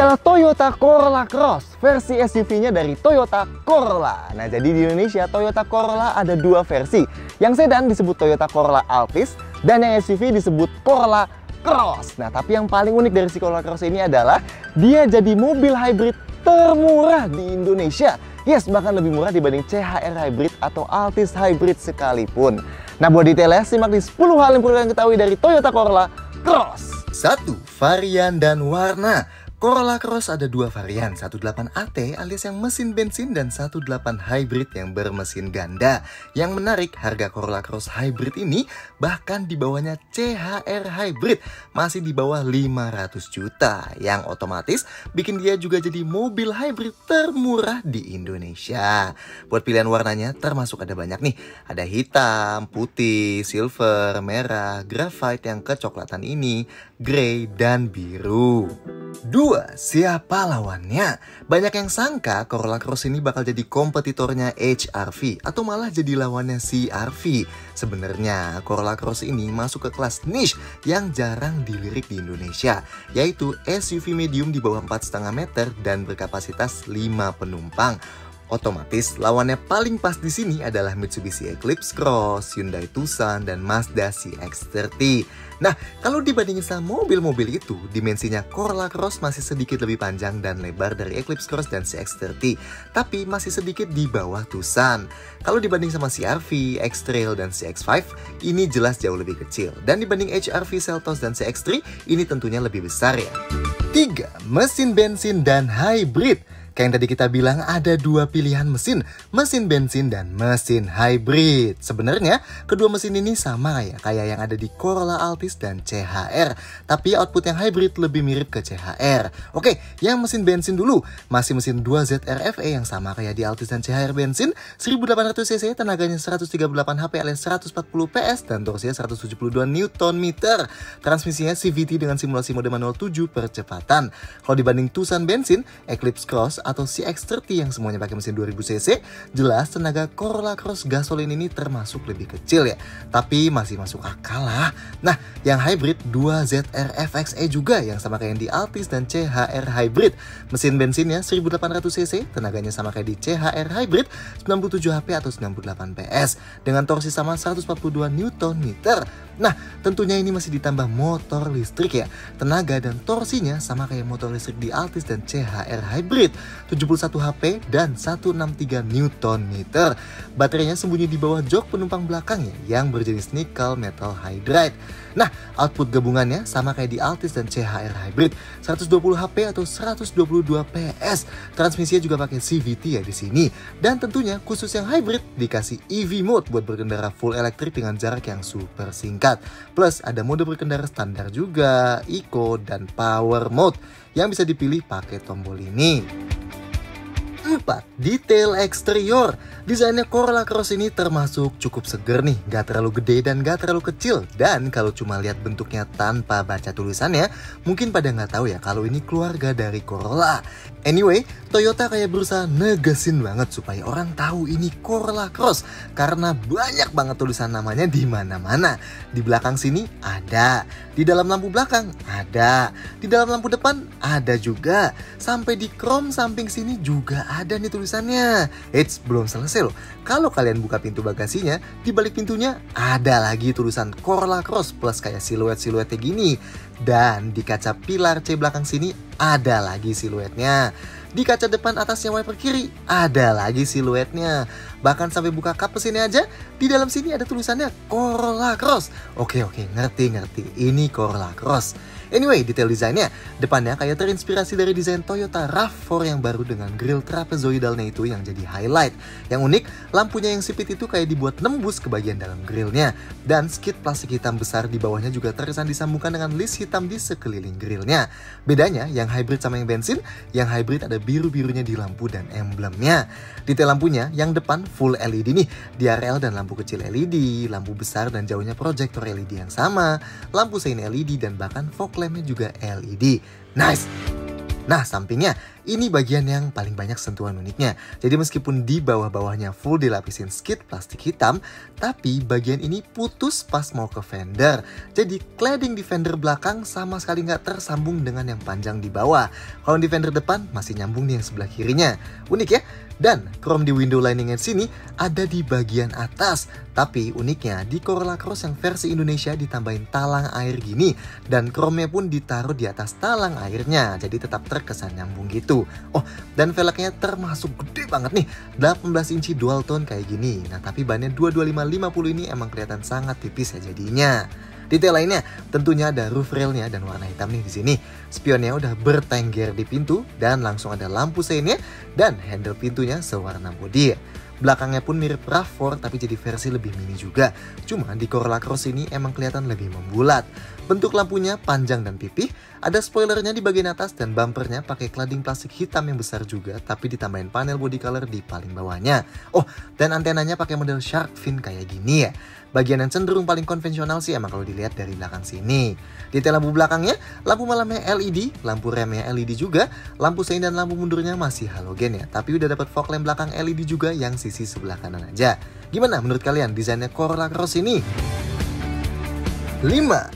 adalah Toyota Corolla Cross, versi SUV-nya dari Toyota Corolla. Nah, jadi di Indonesia Toyota Corolla ada dua versi. Yang sedan disebut Toyota Corolla Altis dan yang SUV disebut Corolla Cross. Nah, tapi yang paling unik dari si Corolla Cross ini adalah dia jadi mobil hybrid termurah di Indonesia. Yes, bahkan lebih murah dibanding CHR Hybrid atau Altis Hybrid sekalipun. Nah, buat detailnya simak di 10 hal yang perlu kalian ketahui dari Toyota Corolla Cross. 1. Varian dan warna. Corolla Cross ada dua varian, 18AT alias yang mesin bensin dan 18 Hybrid yang bermesin ganda. Yang menarik, harga Corolla Cross Hybrid ini bahkan di bawahnya CHR Hybrid, masih di bawah 500 juta. Yang otomatis bikin dia juga jadi mobil hybrid termurah di Indonesia. Buat pilihan warnanya termasuk ada banyak nih. Ada hitam, putih, silver, merah, graphite yang kecoklatan ini, grey, dan biru. 2. Siapa lawannya? Banyak yang sangka Corolla Cross ini bakal jadi kompetitornya HR-V atau malah jadi lawannya CR-V. Sebenarnya Corolla Cross ini masuk ke kelas niche yang jarang dilirik di Indonesia, yaitu SUV medium di bawah 4,5 meter dan berkapasitas 5 penumpang. Otomatis lawannya paling pas di sini adalah Mitsubishi Eclipse Cross, Hyundai Tucson, dan Mazda CX-30. Nah, kalau dibandingin sama mobil-mobil itu, dimensinya Corolla Cross masih sedikit lebih panjang dan lebar dari Eclipse Cross dan CX-30, tapi masih sedikit di bawah Tucson. Kalau dibanding sama CR-V, X-Trail, dan CX-5, ini jelas jauh lebih kecil. Dan dibanding HR-V, Seltos, dan CX-3, ini tentunya lebih besar ya. 3. Mesin bensin dan hybrid. Kayak yang tadi kita bilang ada dua pilihan mesin bensin dan mesin hybrid. Sebenarnya kedua mesin ini sama ya kayak yang ada di Corolla Altis dan CHR, tapi output yang hybrid lebih mirip ke CHR. Oke, yang mesin bensin dulu, masih mesin 2ZR-FE yang sama kayak di Altis dan CHR bensin, 1800 cc, tenaganya 138 HP alias 140 PS dan torsinya 172 Nm. Transmisinya CVT dengan simulasi mode manual 7 percepatan. Kalau dibanding Tucson bensin, Eclipse Cross atau CX-30 yang semuanya pakai mesin 2000 cc, jelas tenaga Corolla Cross gasolin ini termasuk lebih kecil ya, tapi masih masuk akal lah. Nah, yang hybrid 2ZR-FXE juga yang sama kayak yang di Altis dan CHR Hybrid. Mesin bensinnya 1800 cc, tenaganya sama kayak di CHR Hybrid, 97 HP atau 98 PS dengan torsi sama 142 Nm. Nah, tentunya ini masih ditambah motor listrik ya. Tenaga dan torsinya sama kayak motor listrik di Altis dan CHR Hybrid, 71 HP dan 163 Nm. Baterainya sembunyi di bawah jok penumpang belakang ya, yang berjenis nickel metal hydride. Nah, output gabungannya sama kayak di Altis dan CHR Hybrid, 120 HP atau 122 PS. Transmisinya juga pakai CVT ya di sini. Dan tentunya khusus yang hybrid dikasih EV mode buat berkendara full elektrik dengan jarak yang super singkat. Plus ada mode berkendara standar juga, eco, dan power mode yang bisa dipilih pakai tombol ini. 4. Detail eksterior. Desainnya Corolla Cross ini termasuk cukup seger nih, gak terlalu gede dan gak terlalu kecil. Dan kalau cuma lihat bentuknya tanpa baca tulisannya, mungkin pada nggak tahu ya kalau ini keluarga dari Corolla. Anyway, Toyota kayak berusaha negesin banget supaya orang tahu ini Corolla Cross karena banyak banget tulisan namanya di mana-mana. Di belakang sini ada, di dalam lampu belakang ada, di dalam lampu depan ada juga, sampai di krom samping sini juga ada nih tulisannya. Eits, belum selesai loh. Kalau kalian buka pintu bagasinya, di balik pintunya ada lagi tulisan Corolla Cross plus kayak siluet-siluetnya gini. Dan di kaca pilar C belakang sini ada lagi siluetnya. Di kaca depan atasnya wiper kiri ada lagi siluetnya. Bahkan sampai buka kap mesinnya aja, di dalam sini ada tulisannya Corolla Cross. Oke, ngerti. Ini Corolla Cross. Anyway, detail desainnya, depannya kayak terinspirasi dari desain Toyota RAV4 yang baru dengan grill trapezoidalnya itu yang jadi highlight. Yang unik, lampunya yang sipit itu kayak dibuat nembus ke bagian dalam grillnya. Dan skid plastik hitam besar di bawahnya juga terkesan disambungkan dengan list hitam di sekeliling grillnya. Bedanya, yang hybrid sama yang bensin, yang hybrid ada biru-birunya di lampu dan emblemnya. Detail lampunya, yang depan full LED nih, DRL dan lampu kecil LED, lampu besar dan jauhnya proyektor LED yang sama, lampu sein LED dan bahkan fog lampnya juga LED. Nice! Nah, sampingnya ini bagian yang paling banyak sentuhan uniknya. Jadi meskipun di bawah-bawahnya full dilapisin skid plastik hitam, tapi bagian ini putus pas mau ke fender. Jadi cladding di fender belakang sama sekali nggak tersambung dengan yang panjang di bawah. Kalau di fender depan masih nyambung nih yang sebelah kirinya. Unik ya? Dan chrome di window liningnya sini ada di bagian atas. Tapi uniknya di Corolla Cross yang versi Indonesia ditambahin talang air gini. Dan chrome-nya pun ditaruh di atas talang airnya. Jadi tetap terkesan nyambung gitu. Oh, dan velgnya termasuk gede banget nih. 18 inci dual tone kayak gini. Nah, tapi bannya 225/50 ini emang kelihatan sangat tipis ya jadinya. Detail lainnya tentunya ada roof railnya dan warna hitam nih di sini. Spionnya udah bertengger di pintu dan langsung ada lampu seinnya dan handle pintunya sewarna bodi. Belakangnya pun mirip RAV4 tapi jadi versi lebih mini juga. Cuma di Corolla Cross ini emang kelihatan lebih membulat. Bentuk lampunya panjang dan pipih, ada spoilernya di bagian atas dan bumpernya pakai cladding plastik hitam yang besar juga tapi ditambahin panel body color di paling bawahnya. Oh, dan antenanya pakai model shark fin kayak gini ya. Bagian yang cenderung paling konvensional sih emang kalau dilihat dari belakang sini. Detail lampu belakangnya, lampu malamnya LED, lampu remnya LED juga, lampu sein dan lampu mundurnya masih halogen ya. Tapi udah dapat fog lamp belakang LED juga yang sisi sebelah kanan aja. Gimana menurut kalian desainnya Corolla Cross ini? 5.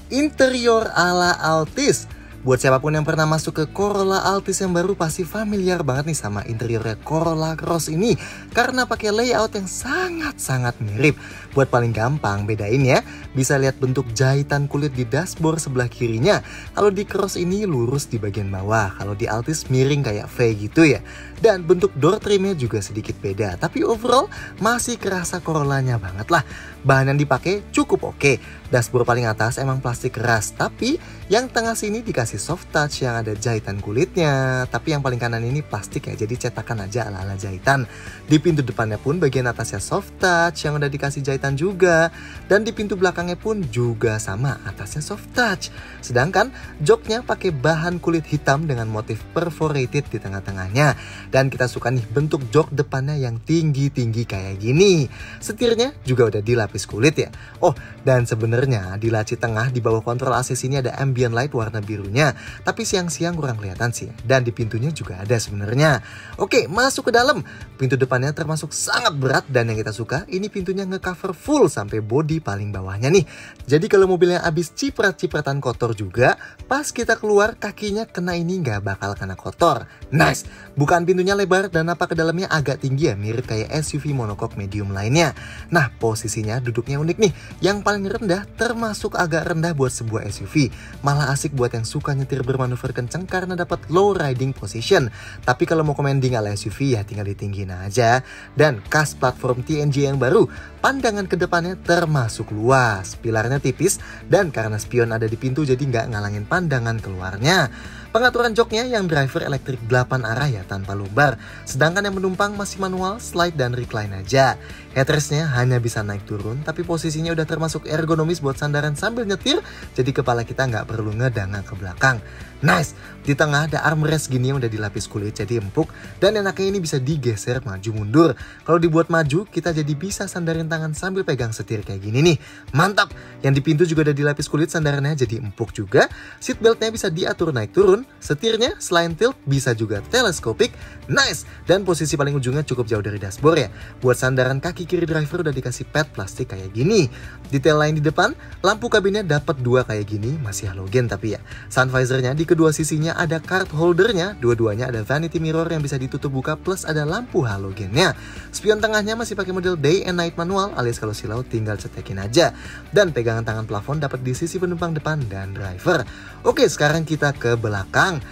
Interior ala Altis. Buat siapapun yang pernah masuk ke Corolla Altis yang baru pasti familiar banget nih sama interiornya Corolla Cross ini. Karena pakai layout yang sangat-sangat mirip. Buat paling gampang bedain ya, bisa lihat bentuk jahitan kulit di dashboard sebelah kirinya. Kalau di Cross ini lurus di bagian bawah, kalau di Altis miring kayak V gitu ya. Dan bentuk door trimnya juga sedikit beda, tapi overall masih kerasa Corollanya banget lah. Bahan yang dipakai cukup oke. Dashboard paling atas emang plastik keras, tapi yang tengah sini dikasih soft touch yang ada jahitan kulitnya. Tapi yang paling kanan ini plastik ya, jadi cetakan aja ala-ala jahitan. Di pintu depannya pun bagian atasnya soft touch yang udah dikasih jahitan juga. Dan di pintu belakangnya pun juga sama, atasnya soft touch. Sedangkan joknya pakai bahan kulit hitam dengan motif perforated di tengah-tengahnya. Dan kita suka nih bentuk jok depannya yang tinggi-tinggi kayak gini. Setirnya juga udah dilapis kulit ya. Oh, dan sebenarnya di laci tengah di bawah kontrol AC sini ada ambient light warna birunya. Tapi siang-siang kurang kelihatan sih. Dan di pintunya juga ada sebenarnya. Oke, masuk ke dalam. Pintu depannya termasuk sangat berat dan yang kita suka ini pintunya ngecover full sampai bodi paling bawahnya nih. Jadi kalau mobilnya habis ciprat-cipratan kotor juga, pas kita keluar kakinya kena ini nggak bakal kena kotor. Nice. Bukan pintunya lebar dan napak ke dalamnya agak tinggi ya, mirip kayak SUV monocoque medium lainnya. Nah, posisinya duduknya unik nih. Yang paling rendah termasuk agak rendah buat sebuah SUV. Malah asik buat yang suka nyetir bermanuver kenceng karena dapat low riding position. Tapi kalau mau commanding ala SUV ya tinggal ditinggiin aja. Dan khas platform TNG yang baru, pandangan ke depannya termasuk luas. Pilarnya tipis dan karena spion ada di pintu jadi nggak ngalangin pandangan keluarnya. Pengaturan joknya yang driver elektrik 8 arah ya tanpa lumbar. Sedangkan yang penumpang masih manual, slide dan recline aja. Headrestnya hanya bisa naik turun, tapi posisinya udah termasuk ergonomis buat sandaran sambil nyetir, jadi kepala kita nggak perlu ngedanga ke belakang. Nice! Di tengah ada armrest gini yang udah dilapis kulit jadi empuk, dan enaknya ini bisa digeser maju mundur. Kalau dibuat maju, kita jadi bisa sandarin tangan sambil pegang setir kayak gini nih. Mantap! Yang di pintu juga udah dilapis kulit, sandarannya jadi empuk juga. Seatbeltnya bisa diatur naik turun, setirnya selain tilt bisa juga teleskopik. Nice! Dan posisi paling ujungnya cukup jauh dari dashboard ya. Buat sandaran kaki kiri driver udah dikasih pad plastik kayak gini. Detail lain di depan, lampu kabinnya dapat 2 kayak gini, masih halogen tapi ya. Sun visornya di kedua sisinya ada card holdernya, dua-duanya ada vanity mirror yang bisa ditutup buka plus ada lampu halogennya. Spion tengahnya masih pakai model day and night manual alias kalau silau tinggal cetekin aja. Dan pegangan tangan plafon dapat di sisi penumpang depan dan driver. Oke, sekarang kita ke belakang.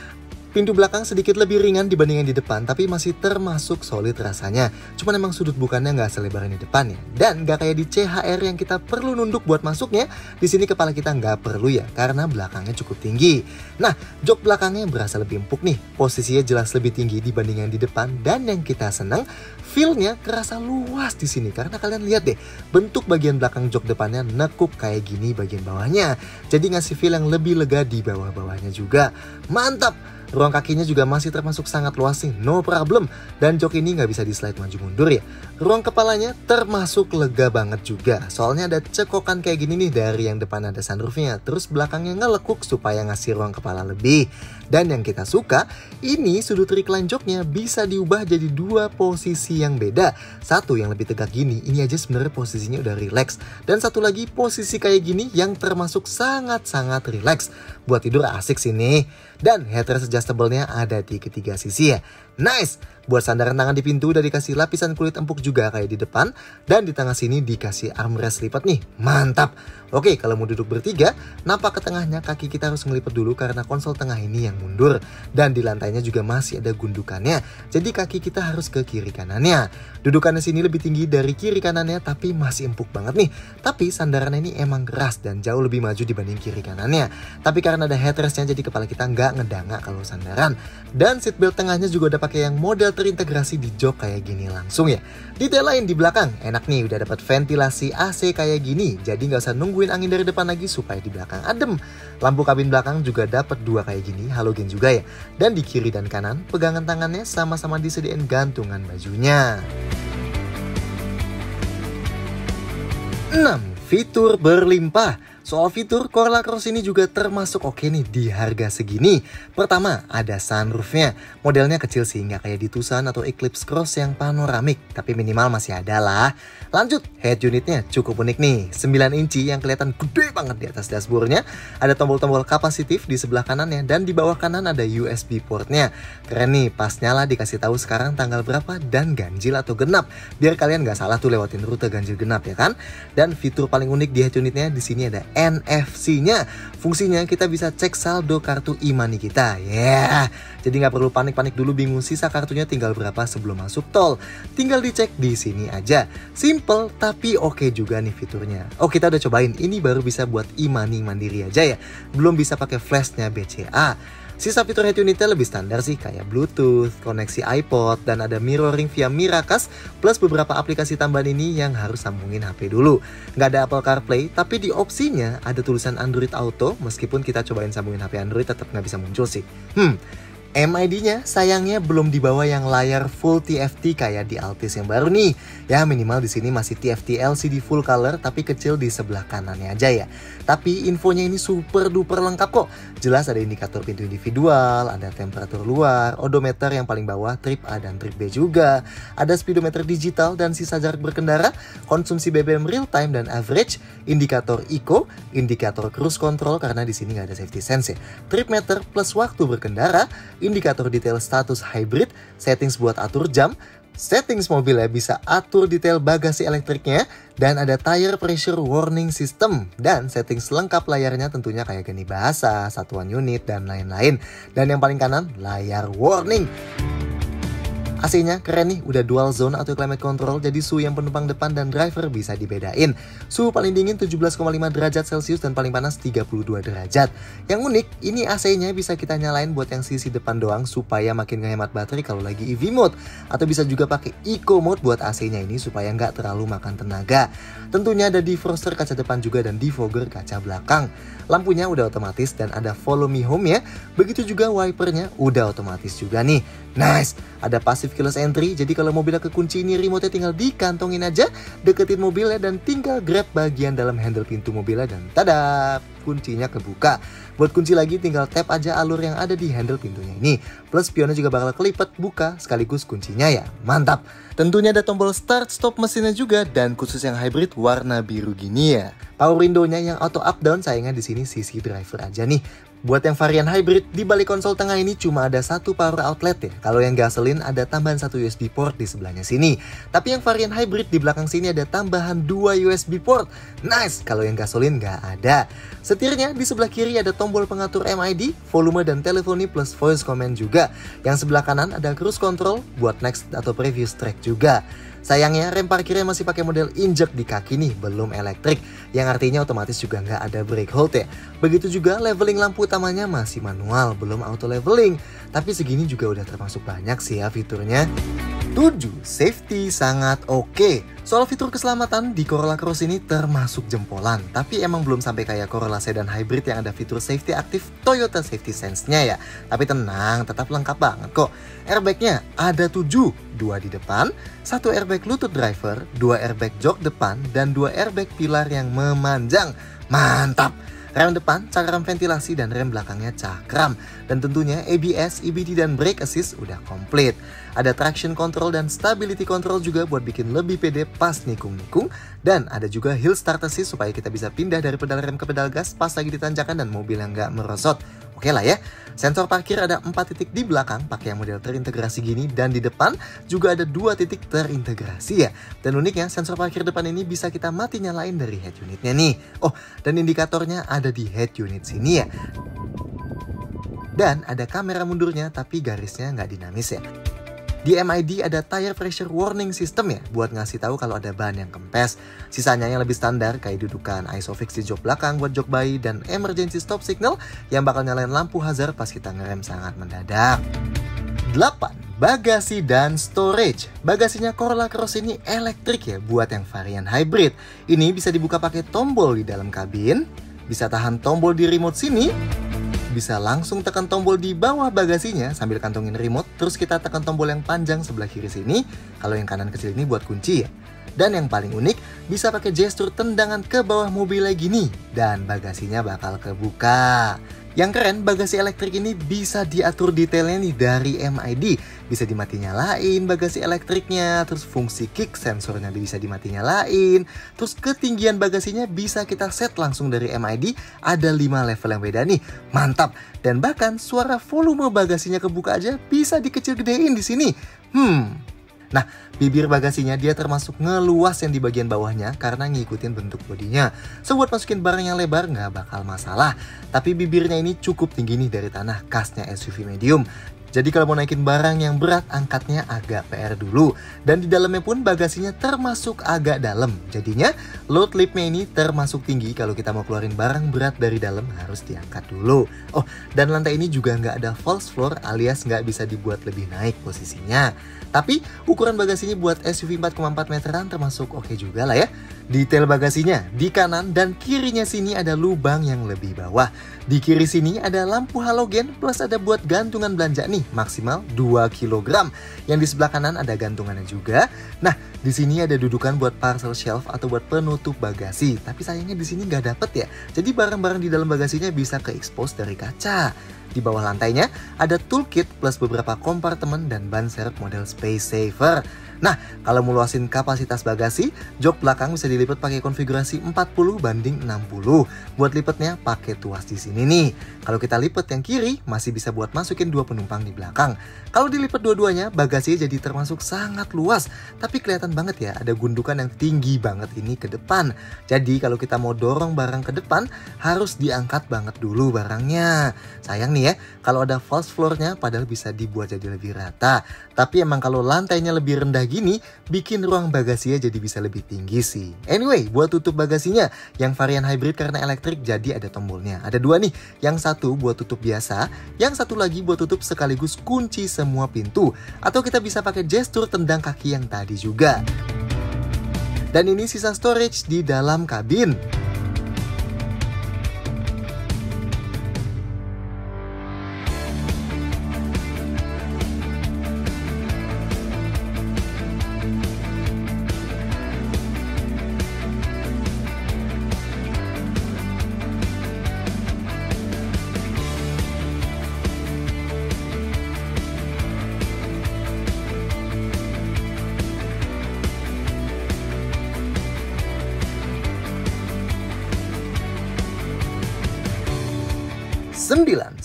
Pintu belakang sedikit lebih ringan dibanding yang di depan, tapi masih termasuk solid rasanya. Cuman emang sudut bukannya nggak selebar yang di depan ya. Dan nggak kayak di CHR yang kita perlu nunduk buat masuknya, di sini kepala kita nggak perlu ya, karena belakangnya cukup tinggi. Nah, jok belakangnya berasa lebih empuk nih. Posisinya jelas lebih tinggi dibanding yang di depan, dan yang kita senang, feel-nya kerasa luas di sini. Karena kalian lihat deh, bentuk bagian belakang jok depannya nekuk kayak gini bagian bawahnya. Jadi ngasih feel yang lebih lega di bawah-bawahnya juga. Mantap! Ruang kakinya juga masih termasuk sangat luas nih, no problem. Dan jok ini nggak bisa di slide maju mundur ya. Ruang kepalanya termasuk lega banget juga. Soalnya ada cekokan kayak gini nih, dari yang depan ada sunroofnya, terus belakangnya ngelekuk supaya ngasih ruang kepala lebih. Dan yang kita suka, ini sudut recline joknya bisa diubah jadi dua posisi yang beda. Satu yang lebih tegak gini, ini aja sebenarnya posisinya udah relax. Dan satu lagi posisi kayak gini yang termasuk sangat-sangat relax. Buat tidur asik sih nih. Dan headrest adjustable-nya ada di ketiga sisi ya. Nice! Buat sandaran tangan di pintu udah dikasih lapisan kulit empuk juga kayak di depan. Dan di tengah sini dikasih armrest lipat nih. Mantap! Oke, kalau mau duduk bertiga, napak ke tengahnya kaki kita harus ngelipet dulu karena konsol tengah ini yang mundur. Dan di lantainya juga masih ada gundukannya. Jadi kaki kita harus ke kiri kanannya. Dudukannya sini lebih tinggi dari kiri kanannya tapi masih empuk banget nih. Tapi sandarannya ini emang keras dan jauh lebih maju dibanding kiri kanannya. Tapi karena ada headrestnya jadi kepala kita nggak ngedanga kalau sandaran. Dan seatbelt tengahnya juga udah pakai yang model terintegrasi di jok kayak gini langsung ya. Detail lain di belakang, enak nih udah dapat ventilasi AC kayak gini. Jadi nggak usah nungguin angin dari depan lagi supaya di belakang adem. Lampu kabin belakang juga dapat dua kayak gini, halogen juga ya. Dan di kiri dan kanan, pegangan tangannya sama-sama disediain gantungan bajunya. 6. Fitur berlimpah. Soal fitur, Corolla Cross ini juga termasuk oke nih di harga segini. Pertama, ada sunroofnya. Modelnya kecil sih, nggak kayak di Tucson atau Eclipse Cross yang panoramik. Tapi minimal masih ada lah. Lanjut, head unitnya cukup unik nih. 9 inci yang kelihatan gede banget di atas dashboardnya. Ada tombol-tombol kapasitif di sebelah kanannya. Dan di bawah kanan ada USB portnya. Keren nih, pas nyala dikasih tahu sekarang tanggal berapa dan ganjil atau genap. Biar kalian nggak salah tuh lewatin rute ganjil genap ya kan. Dan fitur paling unik di head unitnya di sini ada NFC-nya. Fungsinya kita bisa cek saldo kartu e-money kita. Jadi nggak perlu panik-panik dulu bingung sisa kartunya tinggal berapa sebelum masuk tol. Tinggal dicek di sini aja. Simple tapi oke juga nih fiturnya. Oh, kita udah cobain. Ini baru bisa buat e-money mandiri aja ya. Belum bisa pakai flashnya BCA. Sisa fitur head unitnya lebih standar sih, kayak Bluetooth, koneksi iPod, dan ada mirroring via Miracast, plus beberapa aplikasi tambahan ini yang harus sambungin HP dulu. Nggak ada Apple CarPlay, tapi di opsinya ada tulisan Android Auto, meskipun kita cobain sambungin HP Android tetap nggak bisa muncul sih. MID-nya sayangnya belum dibawa yang layar full TFT kayak di Altis yang baru nih. Ya minimal di sini masih TFT LCD full color tapi kecil di sebelah kanannya aja ya. Tapi infonya ini super duper lengkap kok. Jelas ada indikator pintu individual, ada temperatur luar, odometer yang paling bawah, trip A dan trip B juga. Ada speedometer digital dan sisa jarak berkendara, konsumsi BBM real time dan average, indikator eco, indikator cruise control karena di sini nggak ada safety sense ya. Trip meter plus waktu berkendara, indikator detail status hybrid, settings buat atur jam, settings mobilnya bisa atur detail bagasi elektriknya, dan ada tire pressure warning system, dan settings lengkap layarnya tentunya kayak geni bahasa, satuan unit, dan lain-lain. Dan yang paling kanan, layar warning. AC-nya keren nih, udah dual zone atau climate control, jadi suhu yang penumpang depan dan driver bisa dibedain. Suhu paling dingin 17,5 derajat Celcius dan paling panas 32 derajat. Yang unik, ini AC-nya bisa kita nyalain buat yang sisi depan doang supaya makin ngehemat baterai kalau lagi EV mode. Atau bisa juga pakai Eco mode buat AC-nya ini supaya nggak terlalu makan tenaga. Tentunya ada defroster kaca depan juga dan defogger kaca belakang. Lampunya udah otomatis dan ada follow me home ya. Begitu juga wipernya udah otomatis juga nih. Nice! Ada passive keyless entry, jadi kalau mobilnya kekunci ini remote-nya tinggal dikantongin aja, deketin mobilnya dan tinggal grab bagian dalam handle pintu mobilnya dan tada, kuncinya kebuka. Buat kunci lagi tinggal tap aja alur yang ada di handle pintunya ini. Plus spionnya juga bakal kelipet buka sekaligus kuncinya ya. Mantap! Tentunya ada tombol start stop mesinnya juga dan khusus yang hybrid warna biru gini ya. Power window-nya yang auto up down sayangnya di sini sisi driver aja nih. Buat yang varian hybrid, di balik konsol tengah ini cuma ada satu power outlet ya. Kalau yang gasolin ada tambahan satu USB port di sebelahnya sini. Tapi yang varian hybrid di belakang sini ada tambahan 2 USB port. Nice, kalau yang gasolin nggak ada. Setirnya di sebelah kiri ada tombol pengatur MID, volume dan teleponi plus voice command juga. Yang sebelah kanan ada cruise control buat next atau previous track juga. Sayangnya rem parkirnya masih pakai model injek di kaki nih, belum elektrik. Yang artinya otomatis juga nggak ada brake hold ya. Begitu juga leveling lampu utamanya masih manual, belum auto leveling. Tapi segini juga udah termasuk banyak sih ya fiturnya. 7. Safety sangat oke. Soal fitur keselamatan di Corolla Cross ini termasuk jempolan, tapi emang belum sampai kayak Corolla Sedan Hybrid yang ada fitur safety aktif Toyota Safety Sense-nya ya. Tapi tenang, tetap lengkap banget kok. Airbagnya ada 7, 2 di depan, 1 airbag lutut driver, 2 airbag jok depan, dan 2 airbag pilar yang memanjang. Mantap! Rem depan, cakram ventilasi, dan rem belakangnya cakram. Dan tentunya ABS, EBD, dan brake assist udah komplit. Ada traction control dan stability control juga buat bikin lebih pede pas nikung-nikung. Dan ada juga hill start assist supaya kita bisa pindah dari pedal rem ke pedal gas pas lagi di tanjakan dan mobil yang nggak merosot. Oke lah ya. Sensor parkir ada 4 titik di belakang pakai yang model terintegrasi gini, dan di depan juga ada 2 titik terintegrasi ya. Dan uniknya sensor parkir depan ini bisa kita mati nyalain dari head unitnya nih. Oh, dan indikatornya ada di head unit sini ya. Dan ada kamera mundurnya tapi garisnya nggak dinamis ya. Di MID ada tire pressure warning system ya, buat ngasih tahu kalau ada ban yang kempes. Sisanya yang lebih standar kayak dudukan ISOFIX di jok belakang buat jok bayi, dan emergency stop signal yang bakal nyalain lampu hazard pas kita ngerem sangat mendadak. 8. Bagasi dan storage. Bagasinya Corolla Cross ini elektrik ya buat yang varian hybrid. Ini bisa dibuka pakai tombol di dalam kabin, bisa tahan tombol di remote sini, bisa langsung tekan tombol di bawah bagasinya sambil kantongin remote, terus kita tekan tombol yang panjang sebelah kiri sini, kalau yang kanan kecil ini buat kunci ya. Dan yang paling unik, bisa pakai gestur tendangan ke bawah mobilnya gini, dan bagasinya bakal kebuka. Yang keren, bagasi elektrik ini bisa diatur detailnya nih dari MID. Bisa dimati nyalain bagasi elektriknya, terus fungsi kick sensornya bisa dimati nyalain, terus ketinggian bagasinya bisa kita set langsung dari MID. Ada 5 level yang beda nih, mantap. Dan bahkan suara volume bagasinya kebuka aja bisa dikecil-gedein di sini. Nah, bibir bagasinya dia termasuk ngeluas yang di bagian bawahnya karena ngikutin bentuk bodinya. So, buat masukin barang yang lebar nggak bakal masalah. Tapi bibirnya ini cukup tinggi nih dari tanah, khasnya SUV medium. Jadi kalau mau naikin barang yang berat, angkatnya agak PR dulu. Dan di dalamnya pun bagasinya termasuk agak dalam. Jadinya load lipnya ini termasuk tinggi. Kalau kita mau keluarin barang berat dari dalam harus diangkat dulu. Oh, dan lantai ini juga nggak ada false floor alias nggak bisa dibuat lebih naik posisinya. Tapi ukuran bagasinya buat SUV 4,4 meteran termasuk oke juga lah ya. Detail bagasinya di kanan dan kirinya sini ada lubang yang lebih bawah. Di kiri sini ada lampu halogen plus ada buat gantungan belanja nih maksimal 2 kg. Yang di sebelah kanan ada gantungannya juga. Nah, di sini ada dudukan buat parcel shelf atau buat penutup bagasi. Tapi sayangnya di sini nggak dapet ya. Jadi barang-barang di dalam bagasinya bisa ke-expose dari kaca. Di bawah lantainya ada toolkit plus beberapa kompartemen dan ban serep model Space Saver. Nah, kalau mau luasin kapasitas bagasi, jok belakang bisa dilipat pakai konfigurasi 40 banding 60. Buat lipatnya pakai tuas di sini nih. Kalau kita lipat yang kiri, masih bisa buat masukin 2 penumpang di belakang. Kalau dilipat dua-duanya, bagasi jadi termasuk sangat luas. Tapi kelihatan banget ya, ada gundukan yang tinggi banget ini ke depan. Jadi kalau kita mau dorong barang ke depan, harus diangkat banget dulu barangnya. Sayang nih ya, kalau ada false floor-nya padahal bisa dibuat jadi lebih rata. Tapi emang kalau lantainya lebih rendah gini, bikin ruang bagasinya jadi bisa lebih tinggi sih. Anyway, buat tutup bagasinya, yang varian hybrid karena elektrik jadi ada tombolnya. Ada 2 nih, yang satu buat tutup biasa, yang satu lagi buat tutup sekaligus kunci semua pintu. Atau kita bisa pakai gestur tendang kaki yang tadi juga. Dan ini sisa storage di dalam kabin.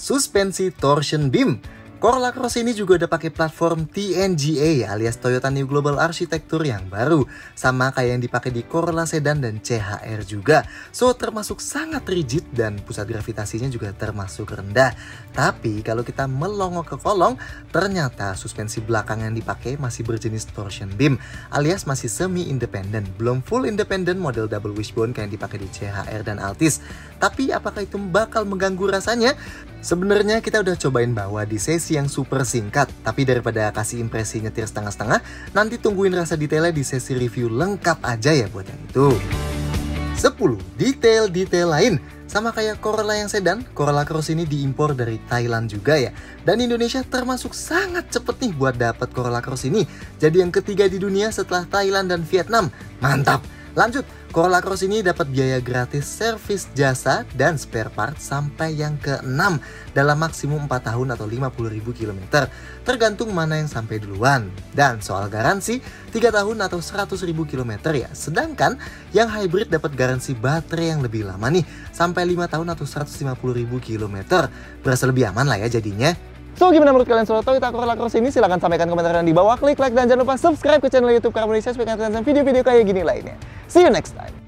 Suspensi torsion beam. Corolla Cross ini juga udah pakai platform TNGA alias Toyota New Global Architecture yang baru. Sama kayak yang dipakai di Corolla Sedan dan CHR juga. So termasuk sangat rigid dan pusat gravitasinya juga termasuk rendah. Tapi kalau kita melongo ke kolong, ternyata suspensi belakang yang dipakai masih berjenis torsion beam alias masih semi-independent. Belum full independent model double wishbone kayak yang dipakai di CHR dan Altis. Tapi apakah itu bakal mengganggu rasanya? Sebenarnya kita udah cobain bawa di sesi impresi yang super singkat. Tapi daripada kasih impresi nyetir setengah-setengah, nanti tungguin rasa detailnya di sesi review lengkap aja ya buat yang itu. 10. Detail-detail lain. Sama kayak Corolla yang sedan, Corolla Cross ini diimpor dari Thailand juga ya. Dan Indonesia termasuk sangat cepet nih buat dapat Corolla Cross ini. Jadi yang ketiga di dunia setelah Thailand dan Vietnam. Mantap! Lanjut, Corolla Cross ini dapat biaya gratis servis jasa dan spare part sampai yang ke-6 dalam maksimum 4 tahun atau 50.000 km. Tergantung mana yang sampai duluan. Dan soal garansi, 3 tahun atau 100.000 km ya. Sedangkan yang hybrid dapat garansi baterai yang lebih lama nih, sampai 5 tahun atau 150.000 km. Berasa lebih aman lah ya jadinya. So, gimana menurut kalian soal Toyota Corolla Cross ini? Silahkan sampaikan komentar di bawah, klik like, dan jangan lupa subscribe ke channel YouTube Car Indonesia supaya kalian video-video kayak gini lainnya. See you next time!